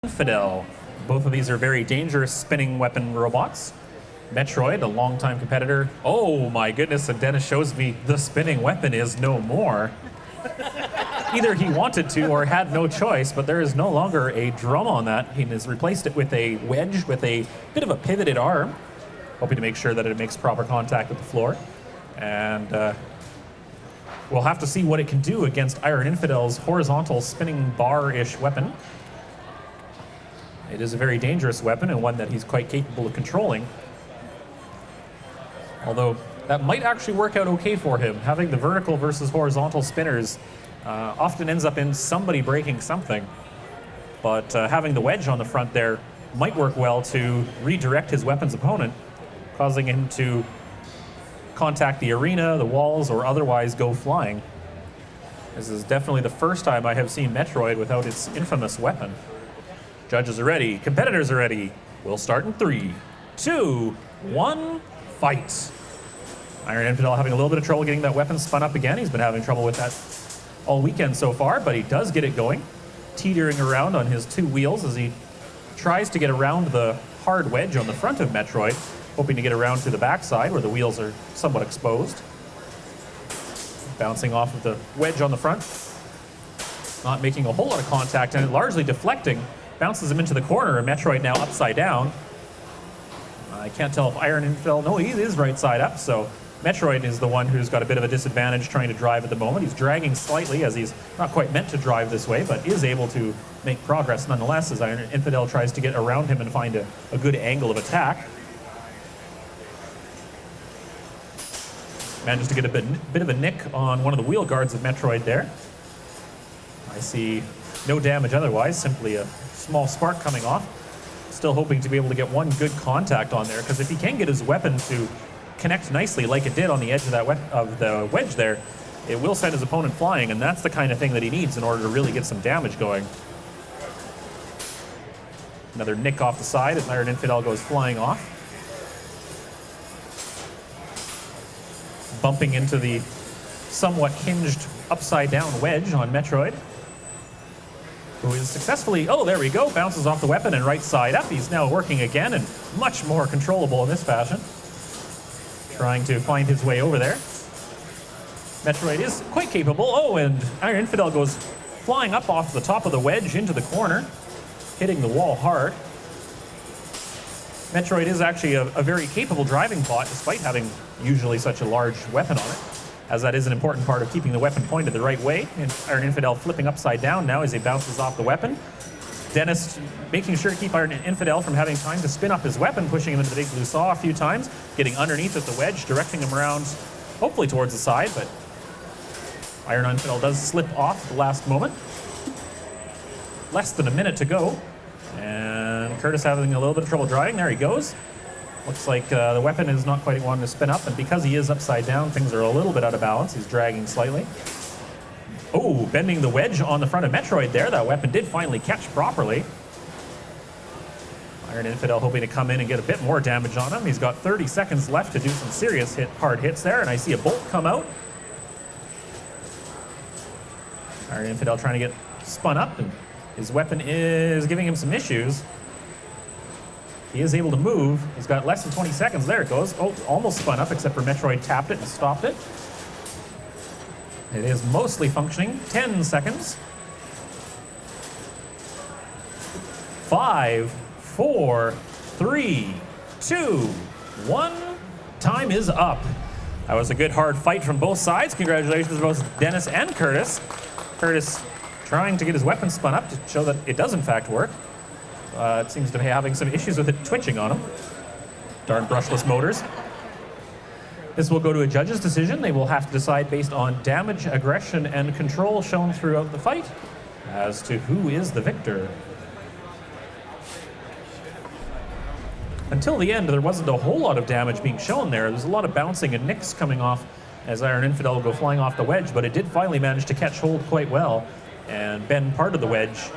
Infidel. Both of these are very dangerous spinning weapon robots. Metroid, a longtime competitor. Oh my goodness, and Dennis shows me the spinning weapon is no more. Either he wanted to or had no choice, but there is no longer a drum on that. He has replaced it with a wedge with a bit of a pivoted arm, hoping to make sure that it makes proper contact with the floor. And we'll have to see what it can do against Iron Infidel's horizontal spinning bar-ish weapon. It is a very dangerous weapon and one that he's quite capable of controlling. Although that might actually work out okay for him. Having the vertical versus horizontal spinners often ends up in somebody breaking something. But having the wedge on the front there might work well to redirect his weapon's opponent, causing him to contact the arena, the walls, or otherwise go flying. This is definitely the first time I have seen Metroid without its infamous weapon. Judges are ready, competitors are ready. We'll start in 3, 2, 1, fight. Iron Infidel having a little bit of trouble getting that weapon spun up again. He's been having trouble with that all weekend so far, but he does get it going, teetering around on his 2 wheels as he tries to get around the hard wedge on the front of Metroid, hoping to get around to the backside where the wheels are somewhat exposed. Bouncing off of the wedge on the front, not making a whole lot of contact and largely deflecting. Bounces him into the corner, and Metroid now upside down. I can't tell if Iron Infidel, no, he is right side up, so Metroid is the one who's got a bit of a disadvantage trying to drive at the moment. He's dragging slightly as he's not quite meant to drive this way, but is able to make progress nonetheless as Iron Infidel tries to get around him and find a good angle of attack. Manages to get a bit of a nick on one of the wheel guards of Metroid there. I see no damage otherwise, simply a small spark coming off. Still hoping to be able to get one good contact on there, because if he can get his weapon to connect nicely like it did on the edge of the wedge there, it will send his opponent flying, and that's the kind of thing that he needs in order to really get some damage going. Another nick off the side as Iron Infidel goes flying off. Bumping into the somewhat hinged upside down wedge on Metroid, who is successfully, oh, there we go, bounces off the weapon and right side up. He's now working again and much more controllable in this fashion. Trying to find his way over there. Metroid is quite capable. Oh, and Iron Infidel goes flying up off the top of the wedge into the corner, hitting the wall hard. Metroid is actually a very capable driving bot, despite having usually such a large weapon on it, as that is an important part of keeping the weapon pointed the right way. And Iron Infidel flipping upside down now as he bounces off the weapon. Dennis making sure to keep Iron Infidel from having time to spin up his weapon, pushing him into the big blue saw a few times, getting underneath with the wedge, directing him around, hopefully towards the side, but Iron Infidel does slip off at the last moment. Less than a minute to go, and Curtis having a little bit of trouble driving. There he goes. Looks like the weapon is not quite wanting to spin up, and because he is upside down, things are a little bit out of balance. He's dragging slightly. Oh, bending the wedge on the front of Metroid there. That weapon did finally catch properly. Iron Infidel hoping to come in and get a bit more damage on him. He's got 30 seconds left to do some serious hard hits there, and I see a bolt come out. Iron Infidel trying to get spun up, and his weapon is giving him some issues. He is able to move. He's got less than 20 seconds. There it goes. Oh, almost spun up, except for Metroid tapped it and stopped it. It is mostly functioning. 10 seconds. 5, 4, 3, 2, 1. Time is up. That was a good hard fight from both sides. Congratulations to both Dennis and Curtis. Curtis trying to get his weapon spun up to show that it does in fact work. It seems to be having some issues with it twitching on him. Darn brushless motors. This will go to a judge's decision. They will have to decide based on damage, aggression, and control shown throughout the fight as to who is the victor. Until the end, there wasn't a whole lot of damage being shown there. There's a lot of bouncing and nicks coming off as Iron Infidel will go flying off the wedge, but it did finally manage to catch hold quite well and bend part of the wedge.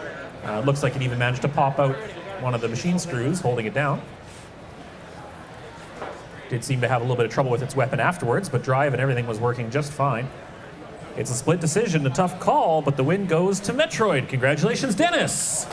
Looks like it even managed to pop out one of the machine screws holding it down. Did seem to have a little bit of trouble with its weapon afterwards, but drive and everything was working just fine. It's a split decision, a tough call, but the win goes to Metroid. Congratulations, Dennis!